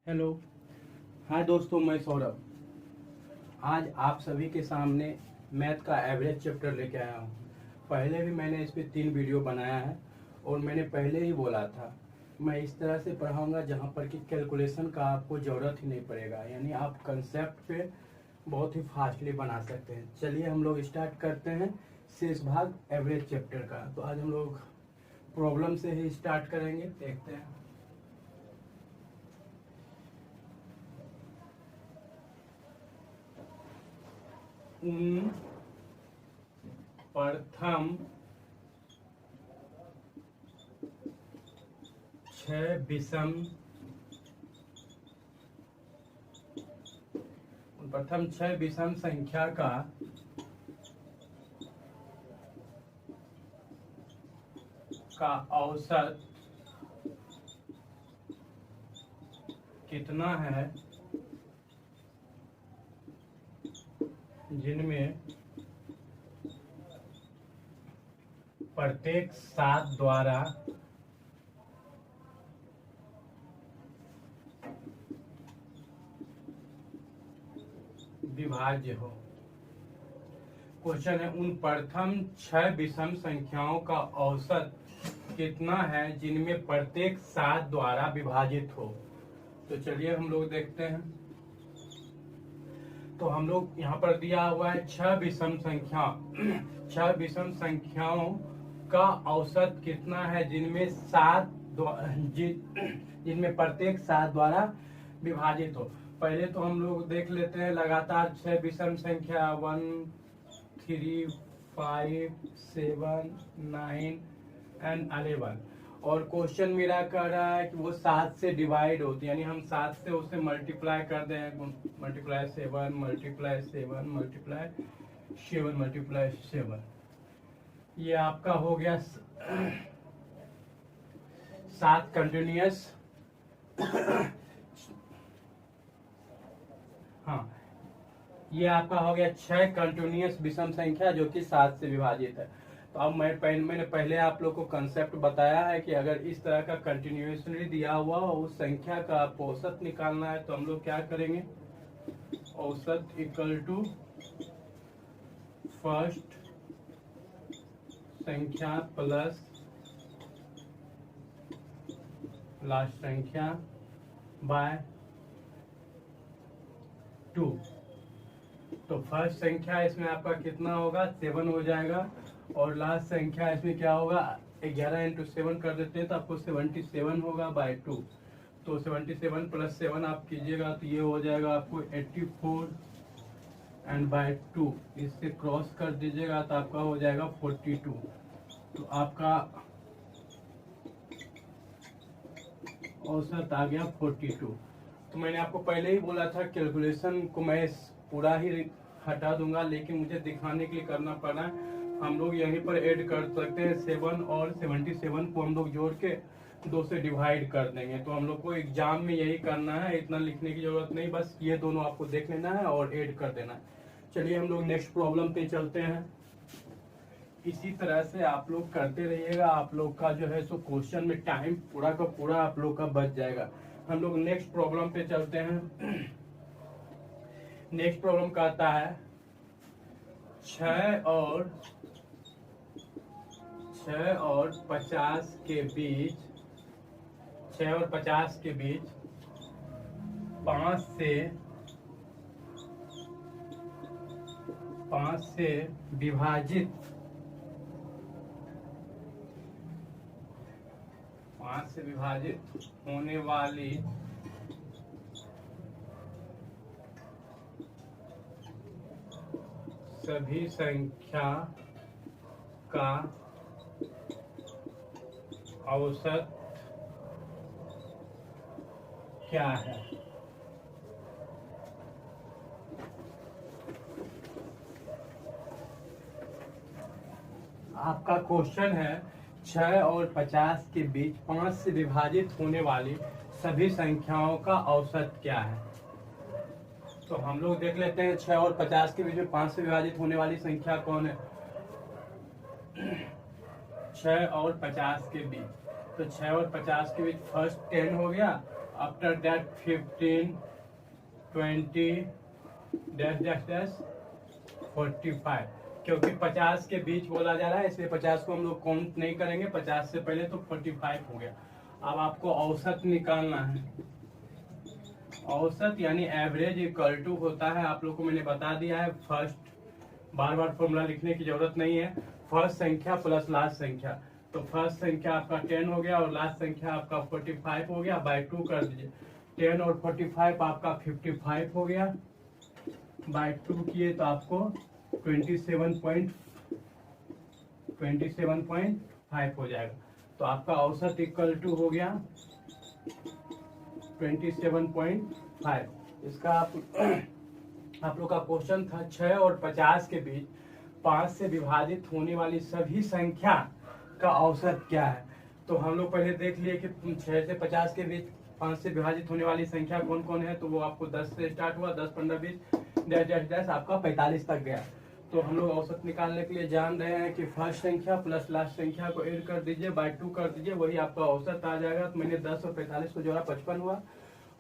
Hello. हाय दोस्तों, मैं सौरभ। आज आप सभी के सामने मैथ का एवरेज चैप्टर लेके आया हूँ। पहले भी मैंने इस पे 3 वीडियो बनाया है और मैंने पहले ही बोला था मैं इस तरह से पढ़ाऊँगा जहाँ पर कि कैलकुलेशन का आपको ज़रूरत ही नहीं पड़ेगा, यानी आप कंसेप्ट पे बहुत ही फास्टली बना सकते हैं। चलिए हम लोग स्टार्ट करते हैं शेष भाग एवरेज चैप्टर का। तो आज हम लोग प्रॉब्लम से ही स्टार्ट करेंगे, देखते हैं। प्रथम 6 विषम संख्या का औसत कितना है जिनमें प्रत्येक 7 द्वारा विभाज्य हो। क्वेश्चन है उन प्रथम 6 विषम संख्याओं का औसत कितना है जिनमें प्रत्येक 7 द्वारा विभाजित हो। तो चलिए हम लोग देखते हैं। तो हम लोग यहाँ पर दिया हुआ है 6 विषम संख्या 6 विषम संख्याओं का औसत कितना है जिनमें जिनमें प्रत्येक 7 द्वारा विभाजित हो। पहले तो हम लोग देख लेते हैं लगातार 6 विषम संख्या 1 3 5 7 9 एंड 11। और क्वेश्चन मेरा कह रहा है कि वो 7 से डिवाइड होती है, यानी हम 7 से उसे मल्टीप्लाई कर दें। मल्टीप्लाई 7 मल्टीप्लाई 7 मल्टीप्लाई 7 मल्टीप्लाई 7, ये आपका हो गया 7 कंटिन्यूअस। हाँ, ये आपका हो गया 6 कंटिन्यूअस विषम संख्या जो कि 7 से विभाजित है। तो अब मैंने पहले आप लोग को कंसेप्ट बताया है कि अगर इस तरह का कंटिन्यूअसली दिया हुआ हो उस संख्या का आपको औसत निकालना है तो हम लोग क्या करेंगे, औसत इक्वल टू फर्स्ट संख्या प्लस लास्ट संख्या बाय 2। तो फर्स्ट संख्या इसमें आपका कितना होगा, 7 हो जाएगा। और लास्ट संख्या इसमें क्या होगा, 11 इंटू 7 कर देते हैं तो आपको 77 होगा बाय 2। तो 77 प्लस 7 आप कीजिएगा तो ये हो जाएगा आपको 84 एंड बाय 2 इससे क्रॉस कर दीजिएगा तो आपका हो जाएगा 42। तो आपका औसत आ गया 42। तो मैंने आपको पहले ही बोला था कैलकुलेशन को मैं पूरा ही हटा दूंगा, लेकिन मुझे दिखाने के लिए करना पड़ा। हम लोग यहीं पर ऐड कर सकते हैं 7 और 77 को हम लोग जोड़ के 2 से डिवाइड कर देंगे। तो हम लोग को एग्जाम में यही करना है, इतना लिखने की जरूरत नहीं, बस ये दोनों आपको देख लेना है और ऐड कर देना है। चलिए हम लोग नेक्स्ट प्रॉब्लम पे चलते हैं। इसी तरह से आप लोग करते रहिएगा, आप लोग का जो है सो क्वेश्चन में टाइम पूरा का पूरा आप लोग का बच जाएगा। हम लोग नेक्स्ट प्रॉब्लम पे चलते हैं। नेक्स्ट प्रॉब्लम कहता है 6 और 50 के बीच 6 और 50 के बीच 5 से विभाजित 5 से विभाजित होने वाली सभी संख्या का औसत क्या है। आपका क्वेश्चन है 6 और 50 के बीच 5 से विभाजित होने वाली सभी संख्याओं का औसत क्या है। तो हम लोग देख लेते हैं 6 और 50 के बीच में 5 से विभाजित होने वाली संख्या कौन है। 6 और 50 के बीच, तो 6 और 50 के बीच फर्स्ट 10 हो गया after that 15, 20 dash dash dash 45, क्योंकि 50 के बीच बोला जा रहा है इसलिए 50 को हम लोग काउंट नहीं करेंगे, 50 से पहले तो 45 हो गया। अब आपको औसत निकालना है। औसत यानी एवरेज इक्वल टू होता है, आप लोग को मैंने बता दिया है, फर्स्ट, बार बार फॉर्मूला लिखने की जरूरत नहीं है, फर्स्ट संख्या प्लस लास्ट संख्या। तो फर्स्ट संख्या आपका 10 हो गया और लास्ट संख्या आपका 45 हो गया, बाय 2 कर दीजिए। 10 और 45 आपका 55 हो गया, बाय 2 किए तो आपको 27.5 हो जाएगा। तो आपका औसत इक्वल टू हो गया 27.5। इसका आप लोग का क्वेश्चन था 6 और 50 के बीच 5 से विभाजित होने वाली सभी संख्या का औसत क्या है। तो हम लोग पहले देख लिए कि 6 से 50 के बीच 5 से विभाजित होने वाली संख्या कौन कौन है। तो वो आपको 10 से स्टार्ट हुआ, 10, 15, 20 डैश डैश डैश आपका 45 तक गया। तो हम लोग औसत निकालने के लिए जान रहे हैं कि फर्स्ट संख्या प्लस लास्ट संख्या को ऐड कर दीजिए, बाय 2 कर दीजिए, वही आपका औसत आ जाएगा। तो मैंने 10 और 45 को जोड़ा, 55 हुआ,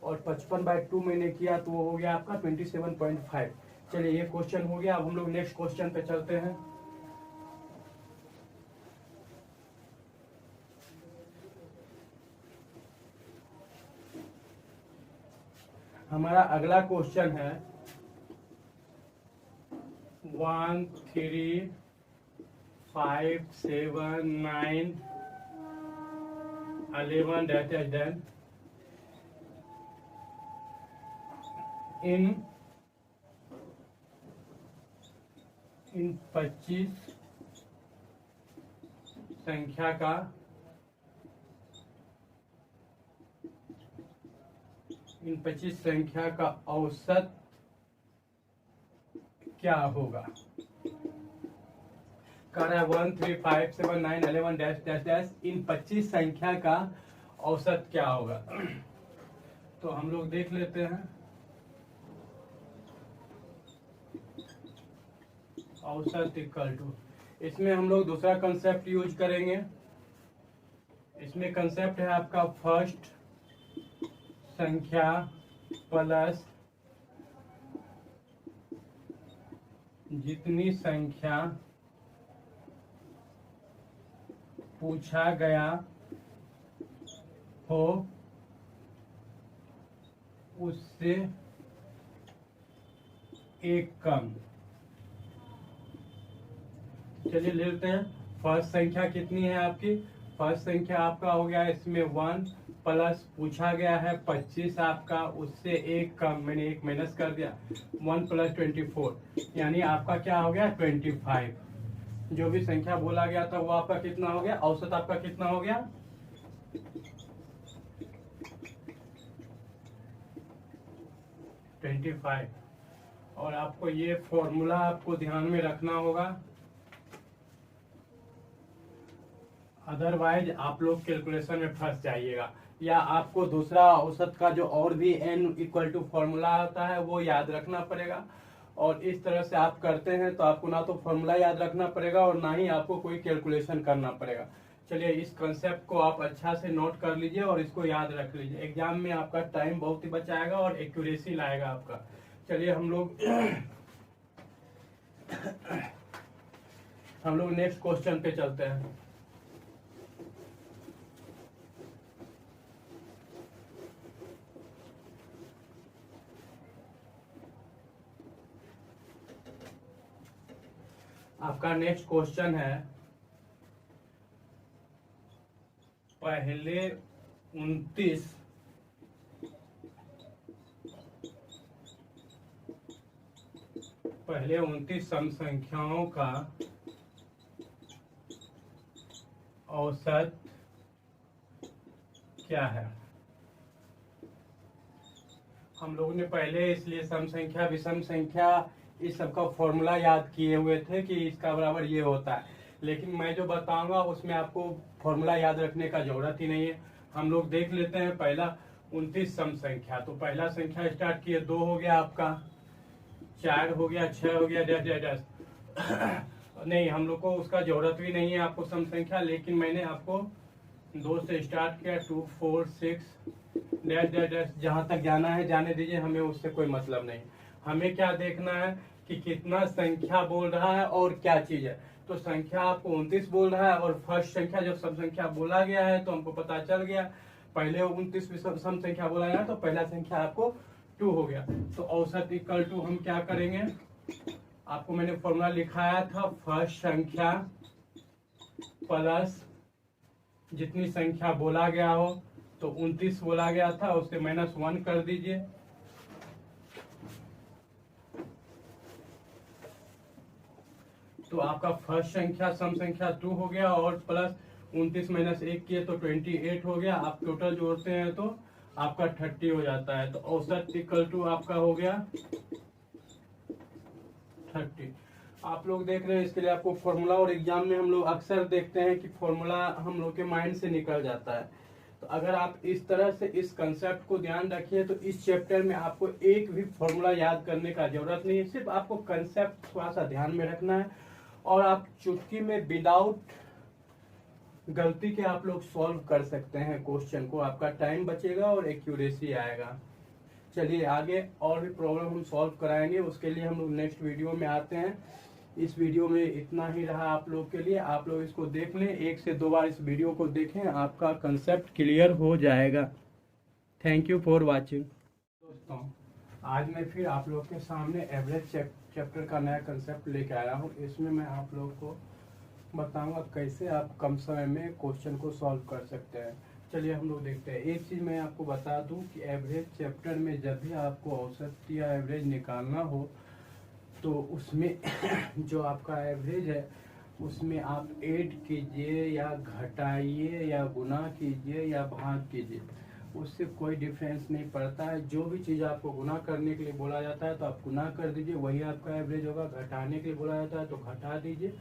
और 55 बाय 2 मैंने किया तो वो हो गया आपका 27.5। चलिए ये क्वेश्चन हो गया। अब हम लोग नेक्स्ट क्वेश्चन पे चलते हैं। हमारा अगला क्वेश्चन है 1, 3, 5, 7, 9, 11 डैश डैश डैश इन 25 संख्या का औसत क्या होगा। कह रहा है 1, 3, 5, 7, 9, 11 डैश डैश डैश इन 25 संख्या का औसत क्या होगा। तो हम लोग देख लेते हैं। औसत इक्वल टू, इसमें हम लोग दूसरा कंसेप्ट यूज करेंगे। इसमें कंसेप्ट है आपका फर्स्ट संख्या प्लस जितनी संख्या पूछा गया हो उससे एक कम। चलिए ले लेते हैं। फर्स्ट संख्या कितनी है आपकी। फर्स्ट संख्या आपका हो गया इसमें 1 प्लस पूछा गया है 25 आपका, उससे एक कम, मैंने एक माइनस कर दिया, 1 प्लस 24 यानी आपका क्या हो गया 25। जो भी संख्या बोला गया था वो आपका कितना हो गया, औसत आपका कितना हो गया 25। और आपको ये फॉर्मूला आपको ध्यान में रखना होगा, अदरवाइज आप लोग कैलकुलेशन में फंस जाइएगा। या आपको दूसरा औसत का जो और भी n इक्वल टू फॉर्मूला आता है वो याद रखना पड़ेगा। और इस तरह से आप करते हैं तो आपको ना तो फॉर्मूला याद रखना पड़ेगा और ना ही आपको कोई कैलकुलेशन करना पड़ेगा। चलिए इस कंसेप्ट को आप अच्छा से नोट कर लीजिए और इसको याद रख लीजिए। एग्जाम में आपका टाइम बहुत ही बचाएगा और एक्यूरेसी लाएगा आपका। चलिए हम लोग नेक्स्ट क्वेश्चन पे चलते हैं। आपका नेक्स्ट क्वेश्चन है पहले 29 सम संख्याओं का औसत क्या है। हम लोगों ने पहले इसलिए सम संख्या विषम संख्या इस सबका फॉर्मूला याद किए हुए थे कि इसका बराबर ये होता है, लेकिन मैं जो बताऊंगा उसमें आपको फॉर्मूला याद रखने का जरूरत ही नहीं है। हम लोग देख लेते हैं पहला 29 सम संख्या। तो पहला संख्या स्टार्ट किए, 2 हो गया आपका, 4 हो गया, 6 हो गया, डैश डैश डैश नहीं हम लोग को उसका जरूरत भी नहीं है आपको सम संख्या, लेकिन मैंने आपको 2 से स्टार्ट किया, 2 4 6 डैश डैश डैश, जहाँ तक जाना है जाने दीजिए, हमें उससे कोई मतलब नहीं। हमें क्या देखना है कि कितना संख्या बोल रहा है और क्या चीज है। तो संख्या आपको 29 बोल रहा है, और फर्स्ट संख्या जब सब संख्या बोला गया है तो हमको पता चल गया, पहले 29 सम संख्या बोला गया तो पहला संख्या आपको 2 हो गया। तो औसत इक्वल टू हम क्या करेंगे, आपको मैंने फॉर्मूला लिखाया था, फर्स्ट संख्या प्लस जितनी संख्या बोला गया हो, तो 29 बोला गया था, उससे -1 कर दीजिए, तो आपका फर्स्ट संख्या सम संख्या 2 हो गया, और प्लस 29 -1 किए तो 28 हो गया। आप टोटल जोड़ते हैं तो आपका 30 हो जाता है। तो औसत इक्वल टू आपका हो गया 30। आप लोग देख रहे हैं, इसके लिए आपको फॉर्मूला, और एग्जाम में हम लोग अक्सर देखते हैं कि फॉर्मूला हम लोग के माइंड से निकल जाता है। तो अगर आप इस तरह से इस कंसेप्ट को ध्यान रखिए तो इस चैप्टर में आपको एक भी फॉर्मूला याद करने का जरूरत नहीं है, सिर्फ आपको कंसेप्ट थोड़ा सा ध्यान में रखना है, और आप चुटकी में विदाउट गलती के आप लोग सॉल्व कर सकते हैं क्वेश्चन को, आपका टाइम बचेगा और एक्यूरेसी आएगा। चलिए आगे और भी प्रॉब्लम हम सॉल्व कराएंगे, उसके लिए हम लोग नेक्स्ट वीडियो में आते हैं। इस वीडियो में इतना ही रहा आप लोग के लिए, आप लोग इसको देख लें, 1 से 2 बार इस वीडियो को देखें, आपका कंसेप्ट क्लियर हो जाएगा। Thank you for watching. दोस्तों, आज मैं फिर आप लोग के सामने एवरेज चैप्टर का नया कंसेप्ट लेके आया हूँ। इसमें मैं आप लोग को बताऊंगा कैसे आप कम समय में क्वेश्चन को सॉल्व कर सकते हैं। चलिए हम लोग देखते हैं। एक चीज़ मैं आपको बता दूं कि एवरेज चैप्टर में जब भी आपको औसत या एवरेज निकालना हो तो उसमें जो आपका एवरेज है उसमें आप ऐड कीजिए या घटाइए या गुना कीजिए या भाग कीजिए, उससे कोई डिफरेंस नहीं पड़ता है। जो भी चीज़ आपको गुना करने के लिए बोला जाता है तो आप गुना कर दीजिए, वही आपका एवरेज होगा। घटाने के लिए बोला जाता है तो घटा दीजिए,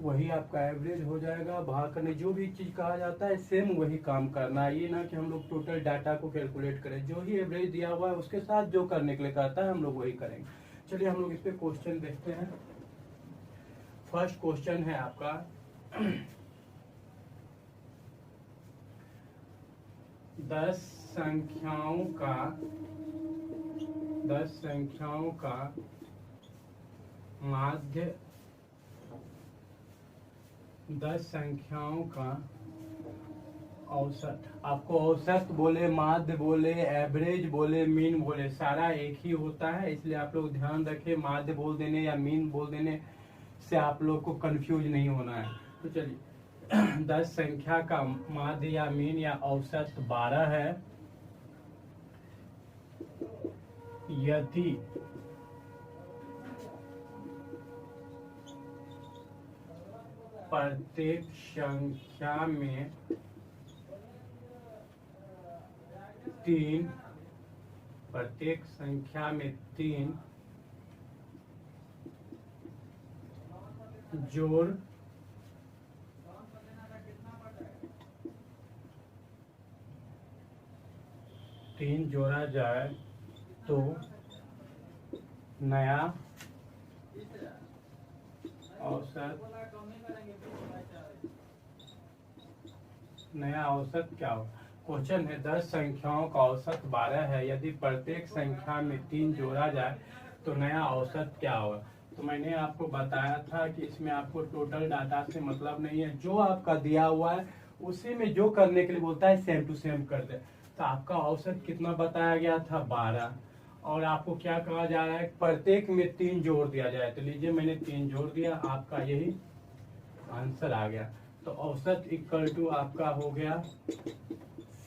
वही आपका एवरेज हो जाएगा। भाग करने जो भी चीज़ कहा जाता है सेम वही काम करना है। ये ना कि हम लोग टोटल डाटा को कैलकुलेट करें, जो ही एवरेज दिया हुआ है उसके साथ जो करने के लिए कहता है हम लोग वही करेंगे। चलिए हम लोग इस पे क्वेश्चन देखते हैं। फर्स्ट क्वेश्चन है आपका 10 संख्याओं का माध्य 10 संख्याओं का औसत। आपको औसत बोले, माध्य बोले, एवरेज बोले, मीन बोले, सारा एक ही होता है, इसलिए आप लोग ध्यान रखें। माध्य बोल देने या मीन बोल देने से आप लोग को कंफ्यूज नहीं होना है। तो चलिए 10 संख्या का माध्य या मीन या औसत 12 है यदि प्रत्येक संख्या में 3 जोड़ जोड़ा जाए तो नया औसत क्या हो। क्वेश्चन है 10 संख्याओं का औसत 12 है, यदि प्रत्येक संख्या में 3 जोड़ा जाए तो नया औसत क्या होगा। तो मैंने आपको बताया था कि इसमें आपको टोटल डाटा से मतलब नहीं है, जो आपका दिया हुआ है उसी में जो करने के लिए बोलता है सेम टू सेम कर दे। तो आपका औसत कितना बताया गया था 12, और आपको क्या कहा जा रहा है प्रत्येक में 3 जोड़ दिया जाए। तो लीजिए मैंने 3 जोड़ दिया, आपका यही आंसर आ गया। तो औसत इक्वल टू आपका हो गया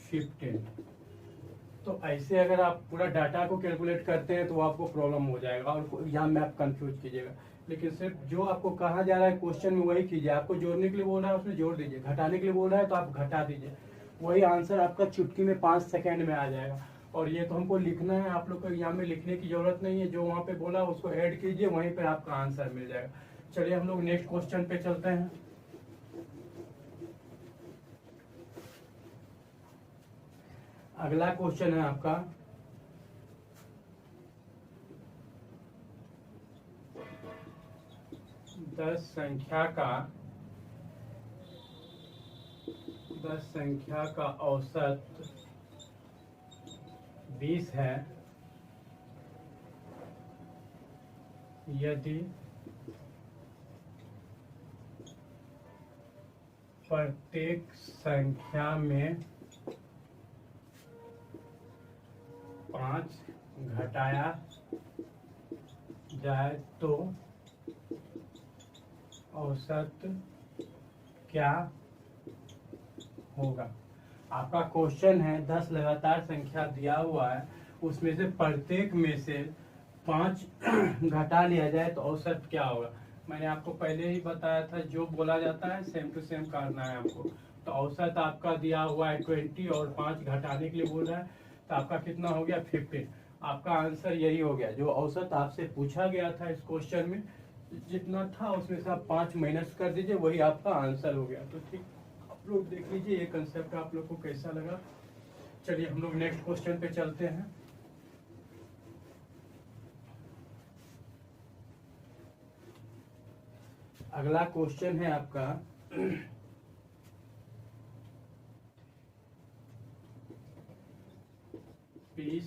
15। तो ऐसे अगर आप पूरा डाटा को कैलकुलेट करते हैं तो आपको प्रॉब्लम हो जाएगा और यहाँ में आप कंफ्यूज कीजिएगा। लेकिन सिर्फ जो आपको कहा जा रहा है क्वेश्चन में वही कीजिए। आपको जोड़ने के लिए बोल रहा है उसमें जोड़ दीजिए, घटाने के लिए बोल रहा है तो आप घटा दीजिए, वही आंसर आपका चुटकी में 5 सेकेंड में आ जाएगा। और ये तो हमको लिखना है, आप लोग को यहाँ में लिखने की जरूरत नहीं है, जो वहाँ पे बोला उसको ऐड कीजिए, वहीं पे आपका आंसर मिल जाएगा। चलिए हम लोग नेक्स्ट क्वेश्चन पे चलते हैं। अगला क्वेश्चन है आपका 10 संख्या का 10 संख्या का औसत 20 है यदि प्रत्येक संख्या में 5 घटाया जाए तो औसत क्या होगा। आपका क्वेश्चन है 10 लगातार संख्या दिया हुआ है, उसमें से प्रत्येक में से 5 घटा लिया जाए तो औसत क्या होगा। मैंने आपको पहले ही बताया था, जो बोला जाता है सेम टू सेम करना है आपको। तो औसत आपका दिया हुआ है 20 और 5 घटाने के लिए बोल रहा है, तो आपका कितना हो गया 15। आपका आंसर यही हो गया। जो औसत आपसे पूछा गया था इस क्वेश्चन में, जितना था उसमें से आप 5 माइनस कर दीजिए, वही आपका आंसर हो गया। तो ठीक, आप लोग देख लीजिए ये कंसेप्ट आप लोग को कैसा लगा। चलिए हम लोग नेक्स्ट क्वेश्चन पे चलते हैं। अगला क्वेश्चन है आपका 20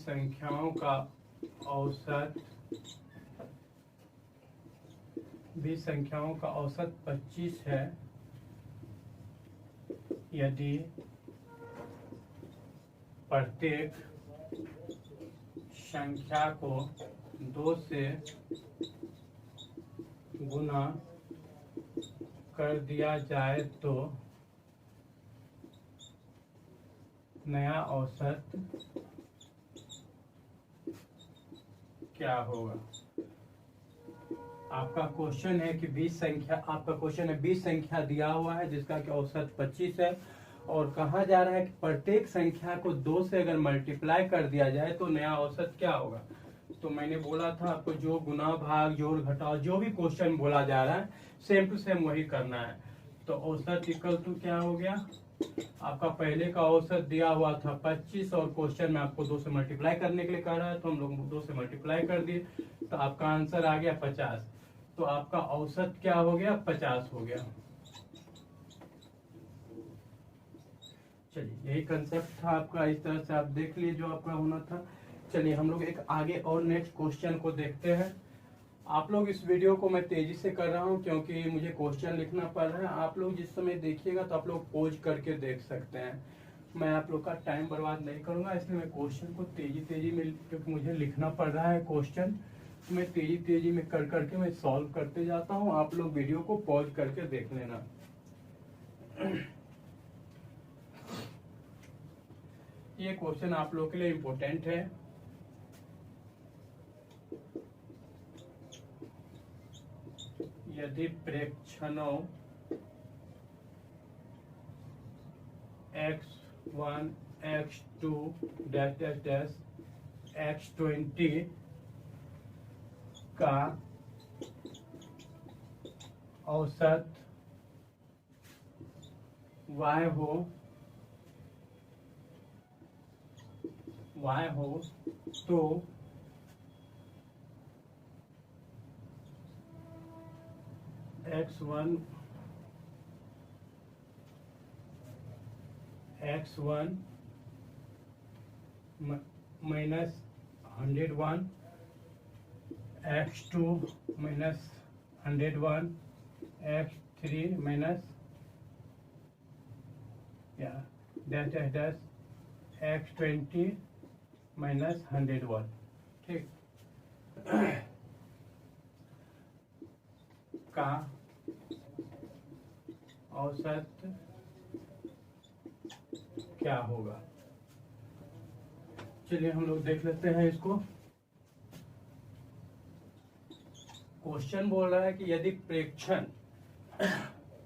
संख्याओं का औसत 20 संख्याओं का औसत 25 है यदि प्रत्येक संख्या को 2 से गुना कर दिया जाए तो नया औसत क्या होगा। आपका क्वेश्चन है कि 20 संख्या, आपका क्वेश्चन है 20 संख्या दिया हुआ है जिसका कि औसत 25 है, और कहा जा रहा है कि प्रत्येक संख्या को 2 से अगर मल्टीप्लाई कर दिया जाए तो नया औसत क्या होगा। तो मैंने बोला था आपको, जो गुना भाग जोड़ घटाव जो भी क्वेश्चन बोला जा रहा है सेम टू सेम वही करना है। तो औसत इक्वल टू क्या हो गया, आपका पहले का औसत दिया हुआ था 25 और क्वेश्चन में आपको 2 से मल्टीप्लाई करने के लिए कह रहा है, तो हम लोग 2 से मल्टीप्लाई कर दिए, तो आपका आंसर आ गया 50। तो आपका औसत क्या हो गया 50 हो गया। चलिए यही कंसेप्ट था आपका, इस तरह से आप देख लिए जो आपका होना था। चलिए हम लोग एक आगे और नेक्स्ट क्वेश्चन को देखते हैं। आप लोग इस वीडियो को मैं तेजी से कर रहा हूं क्योंकि मुझे क्वेश्चन लिखना पड़ रहा है। आप लोग जिस समय देखिएगा तो आप लोग पोज करके देख सकते हैं। मैं आप लोग का टाइम बर्बाद नहीं करूंगा, इसलिए मैं क्वेश्चन को तेजी में, क्योंकि मुझे लिखना पड़ रहा है क्वेश्चन, तो मैं तेजी में कर करके मैं सॉल्व करते जाता हूँ। आप लोग वीडियो को पॉज करके देख लेना। ये क्वेश्चन आप लोग के लिए इम्पोर्टेंट है। यदि प्रेक्षणों x1 x2 dash dash dash x20 का औसत y हो तो x1 minus 101, x2 minus 101, x3 minus dash dash dash x20 minus 101। ठीक, का औसत क्या होगा। चलिए हम लोग देख लेते हैं इसको। क्वेश्चन बोल रहा है कि यदि प्रेक्षण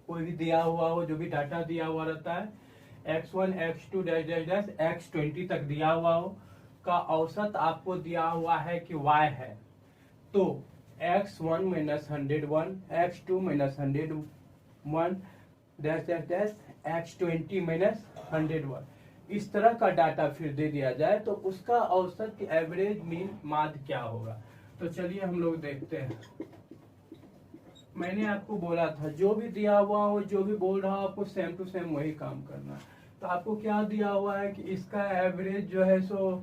कोई भी दिया हुआ हो, जो भी डाटा दिया हुआ रहता है x1 x2 dash dash dash x20 तक दिया हुआ हो, का औसत आपको दिया हुआ है कि y है, तो x1 minus 101, x2 minus 101 dash dash dash x20 minus 101, इस तरह का डाटा फिर दे दिया जाए तो उसका औसत की एवरेज मीन माध्य क्या होगा। तो चलिए हम लोग देखते हैं। मैंने आपको बोला था जो भी दिया हुआ हो, जो भी बोल रहा हो, आपको सेम टू सेम वही काम करना है। तो आपको क्या दिया हुआ है कि इसका एवरेज जो है सो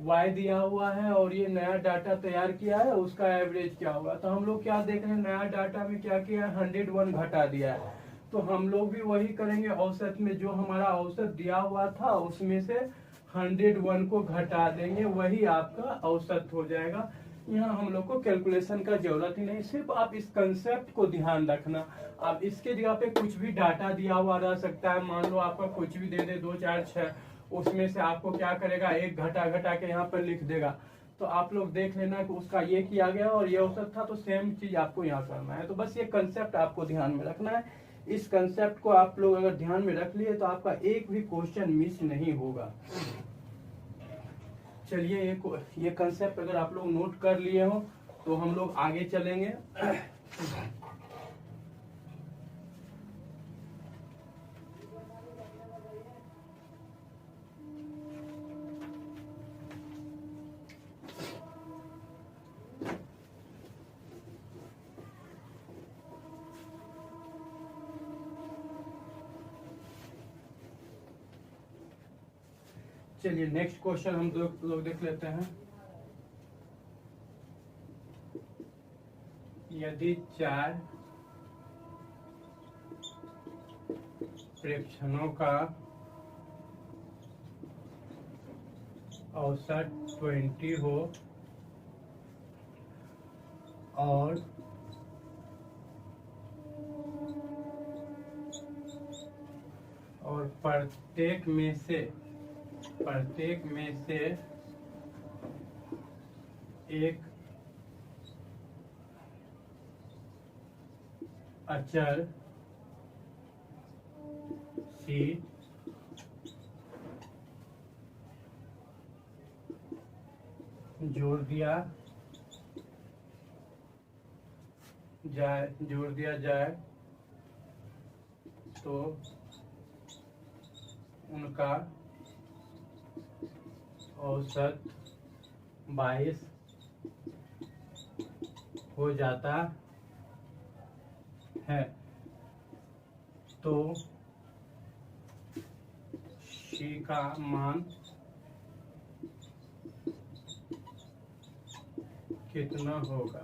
y दिया हुआ है, और ये नया डाटा तैयार किया है, उसका एवरेज क्या होगा। तो हम लोग क्या देख रहे हैं, नया डाटा में क्या किया है, 101 घटा दिया है। तो हम लोग भी वही करेंगे, औसत में जो हमारा औसत दिया हुआ था उसमें से 101 को घटा देंगे, वही आपका औसत हो जाएगा। यहाँ हम लोग को कैलकुलेशन का जरूरत ही नहीं, सिर्फ आप इस कंसेप्ट को ध्यान रखना। आप इसके जगह पे कुछ भी डाटा दिया हुआ रह सकता है, मान लो आपका कुछ भी दे दे 2 4 6, उसमें से आपको क्या करेगा, एक घटा घटा के यहाँ पर लिख देगा। तो आप लोग देख लेना कि उसका ये किया गया और ये औसत था, तो सेम चीज आपको यहाँ करना है। तो बस ये कंसेप्ट आपको ध्यान में रखना है। इस कंसेप्ट को आप लोग अगर ध्यान में रख लिए तो आपका एक भी क्वेश्चन मिस नहीं होगा। चलिए ये कंसेप्ट अगर आप लोग नोट कर लिए हो तो हम लोग आगे चलेंगे। चलिए नेक्स्ट क्वेश्चन हम लोग देख लेते हैं। यदि 4 प्रेक्षणों का औसत 20 हो और प्रत्येक में से एक अचर सी जोड़ दिया जाए तो उनका औसत 22 हो जाता है। तो सी का मान कितना होगा।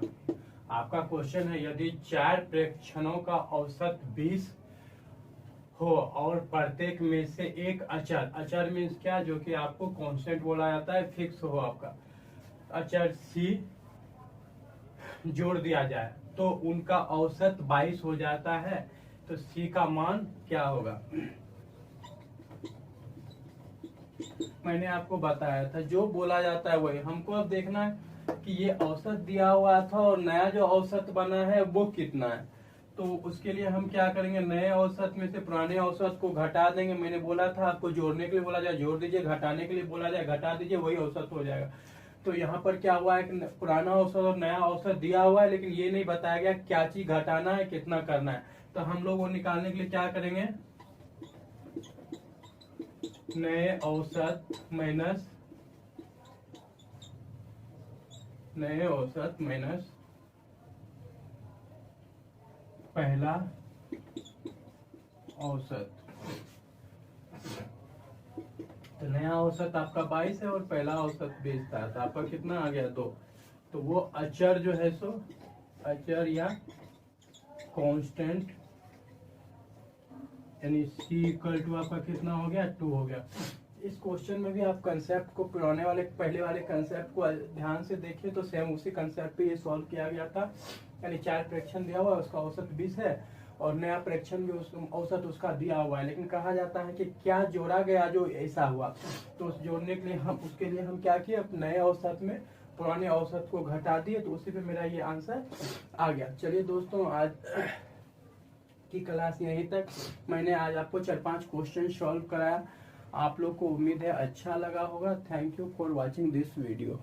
आपका क्वेश्चन है, यदि 4 प्रेक्षणों का औसत 20 हो और प्रत्येक में से एक अचर मीन्स क्या, जो कि आपको कांस्टेंट बोला जाता है, फिक्स हो आपका अचर सी जोड़ दिया जाए तो उनका औसत 22 हो जाता है। तो सी का मान क्या होगा। मैंने आपको बताया था जो बोला जाता है वही हमको अब देखना है कि ये औसत दिया हुआ था और नया जो औसत बना है वो कितना है। तो उसके लिए हम क्या करेंगे, नए औसत में से पुराने औसत को घटा देंगे। मैंने बोला था आपको जोड़ने के लिए बोला जाए जोड़ दीजिए, घटाने के लिए बोला जाए घटा दीजिए, वही औसत हो जाएगा। तो यहाँ पर क्या हुआ है कि पुराना औसत और नया औसत दिया हुआ है, लेकिन ये नहीं बताया गया क्या चीज घटाना है, कितना करना है। तो हम लोग वो निकालने के लिए क्या करेंगे, नए औसत माइनस पहला औसत। तो नया औसत आपका 22 है और पहला औसत 20 था, तो आपका कितना आ गया 2। तो वो अचर जो है सो अचर या कांस्टेंट यानी c इक्वल टू आपका कितना हो गया 2 हो गया। इस क्वेश्चन में भी आप कंसेप्ट को पहले वाले कंसेप्ट को ध्यान से देखिए तो सेम उसी कंसेप्ट पे ये सॉल्व किया गया था। यानी 4 प्रेक्षण दिया हुआ है, उसका औसत 20 है और नया प्रेक्षण भी औसत उसका दिया हुआ है, लेकिन कहा जाता है कि क्या जोड़ा गया जो ऐसा हुआ। तो उस जोड़ने के लिए उसके लिए हम क्या किए, नए औसत में पुराने औसत को घटा दिए, तो उसी पे मेरा ये आंसर आ गया। चलिए दोस्तों, आज की क्लास यहीं तक। मैंने आज आपको 4-5 क्वेश्चन सॉल्व कराया। आप लोग को उम्मीद है अच्छा लगा होगा। Thank you for watching this video.